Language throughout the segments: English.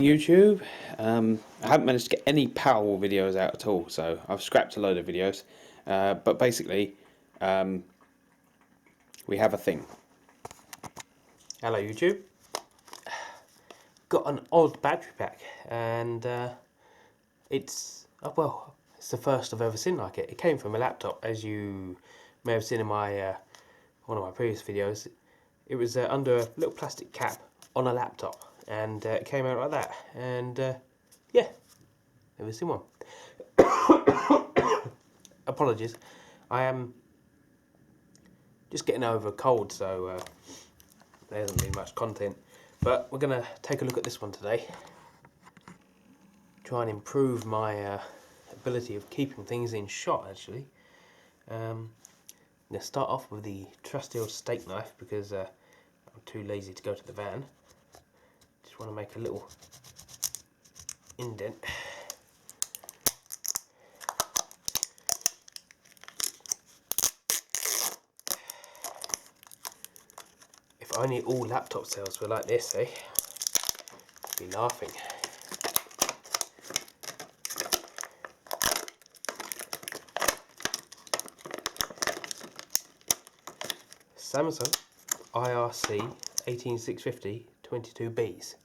YouTube. I haven't managed to get any Powerwall videos out at all, so I've scrapped a load of videos. But basically, we have a thing. Hello YouTube. Got an odd battery pack, and it's the first I've ever seen like it. It came from a laptop, as you may have seen in my one of my previous videos. It was under a little plastic cap on a laptop, and it came out like that. And yeah, never seen one. Apologies, I am just getting over a cold, so there hasn't been much content. But we're going to take a look at this one today. Try and improve my ability of keeping things in shot, actually. I'm going to start off with the trusty old steak knife because I'm too lazy to go to the van. Just want to make a little indent. If only all laptop sales were like this, eh? I'd be laughing. Samsung IRC 18650 22Bs.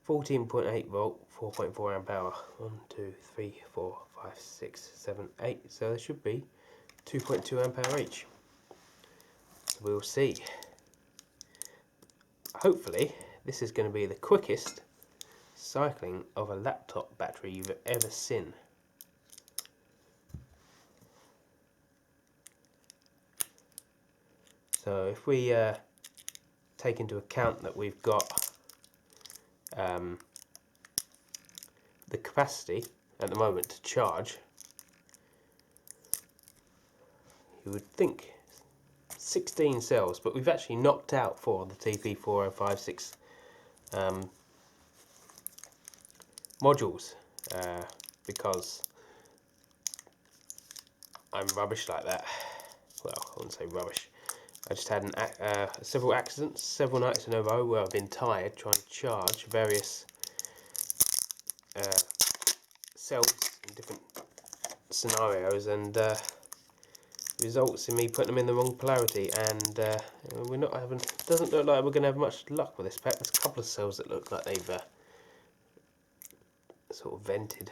14.8 volt, 4.4 amp hour. 1, 2, 3, 4, 5, 6, 7, 8. So there should be 2.2 amp hour each. So we'll see. Hopefully, this is going to be the quickest cycling of a laptop battery you've ever seen. So if we take into account that we've got the capacity at the moment to charge, you would think 16 cells, but we've actually knocked out 4 of the TP4056 modules because I'm rubbish like that. Well, I wouldn't say rubbish. I just had several accidents, several nights in a row where I've been tired trying to charge various cells in different scenarios, and results in me putting them in the wrong polarity, and we're not having. Doesn't look like we're going to have much luck with this pack. There's a couple of cells that look like they've sort of vented.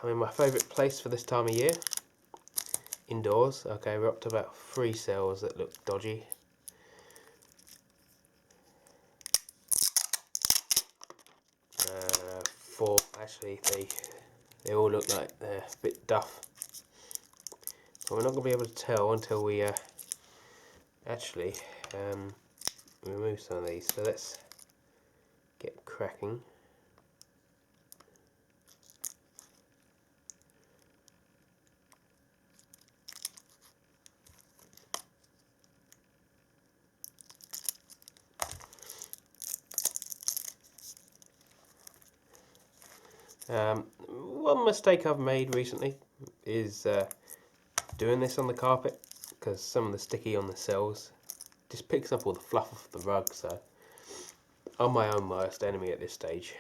I'm in my favourite place for this time of year. Indoors. Okay, we're up to about 3 cells that look dodgy. Four, actually, they all look like they're a bit duff. But we're not going to be able to tell until we actually remove some of these. So let's get cracking. One mistake I've made recently is doing this on the carpet, because some of the sticky on the cells just picks up all the fluff off the rug, so I'm my own worst enemy at this stage.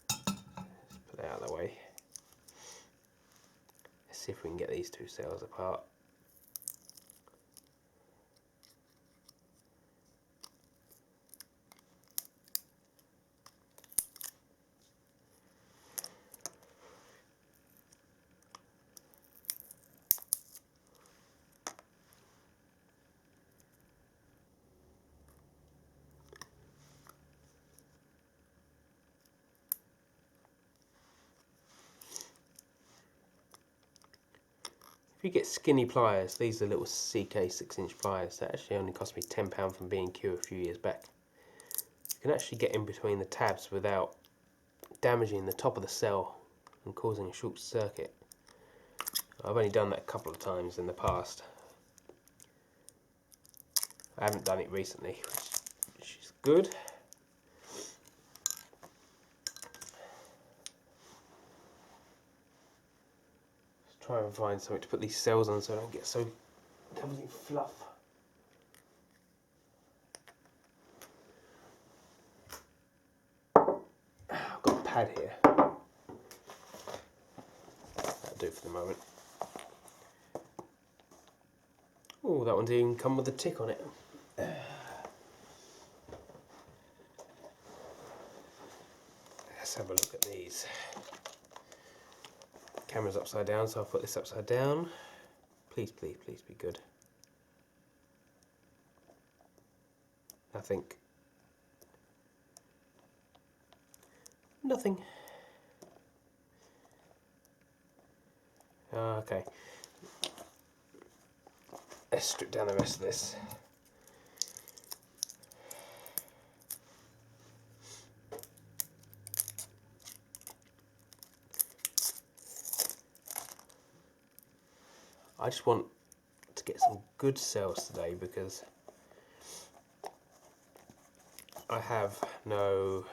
Let's put it out of the way. Let's see if we can get these 2 cells apart. If you get skinny pliers, these are little CK 6-inch pliers that actually only cost me £10 from B&Q a few years back. You can actually get in between the tabs without damaging the top of the cell and causing a short circuit. I've only done that a couple of times in the past. I haven't done it recently, which is good. try and find something to put these cells on so I don't get so covered in fluff. I've got a pad here. That'll do for the moment. Oh, that one's even come with a tick on it. Let's have a look at these. Camera's upside down, so I'll put this upside down. Please, please, please be good. Nothing. Nothing. Okay. Let's strip down the rest of this. I just want to get some good cells today because I have no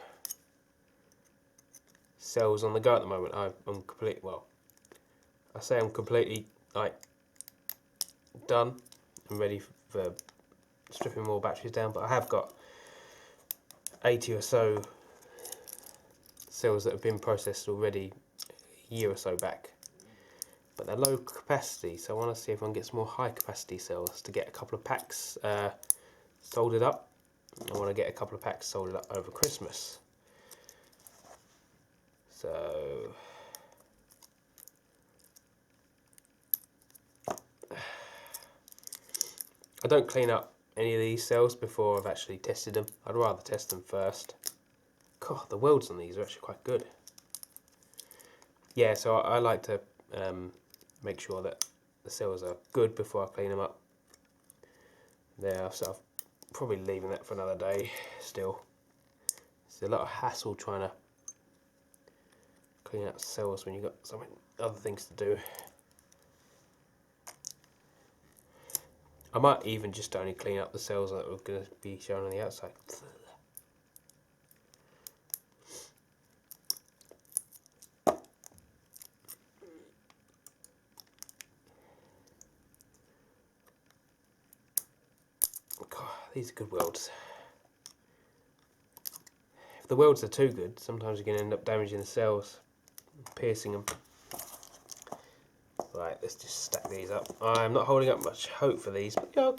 cells on the go at the moment. I'm complete. Well, I say I'm completely like done and ready for stripping more batteries down, but I have got 80 or so cells that have been processed already a year or so back. But they're low capacity, so I want to see if I can get some more high capacity cells to get a couple of packs soldered up. I want to get a couple of packs soldered up over Christmas. So I don't clean up any of these cells before I've actually tested them. I'd rather test them first. God, the welds on these are actually quite good. Yeah, so I like to make sure that the cells are good before I clean them up. There, so I'm probably leaving that for another day still. It's a lot of hassle trying to clean out cells when you've got other things to do. I might even just only clean up the cells that are going to be shown on the outside. God, these are good welds. If the welds are too good, sometimes you can end up damaging the cells, piercing them. Right, let's just stack these up. I'm not holding up much hope for these, but yeah,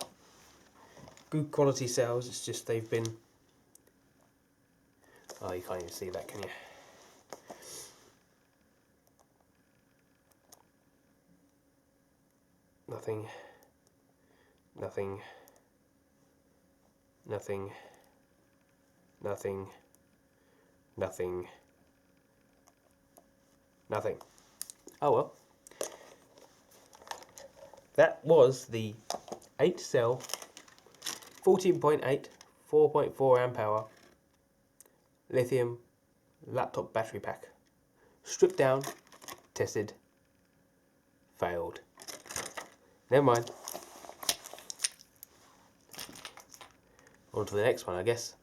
good quality cells. It's just they've been... Oh, you can't even see that, can you? Nothing. Nothing. Nothing. Nothing. Nothing. Nothing. Oh well. That was the 8 cell, 14.8, 4.4 amp hour lithium laptop battery pack. Stripped down, tested, failed. Never mind. On to the next one, I guess.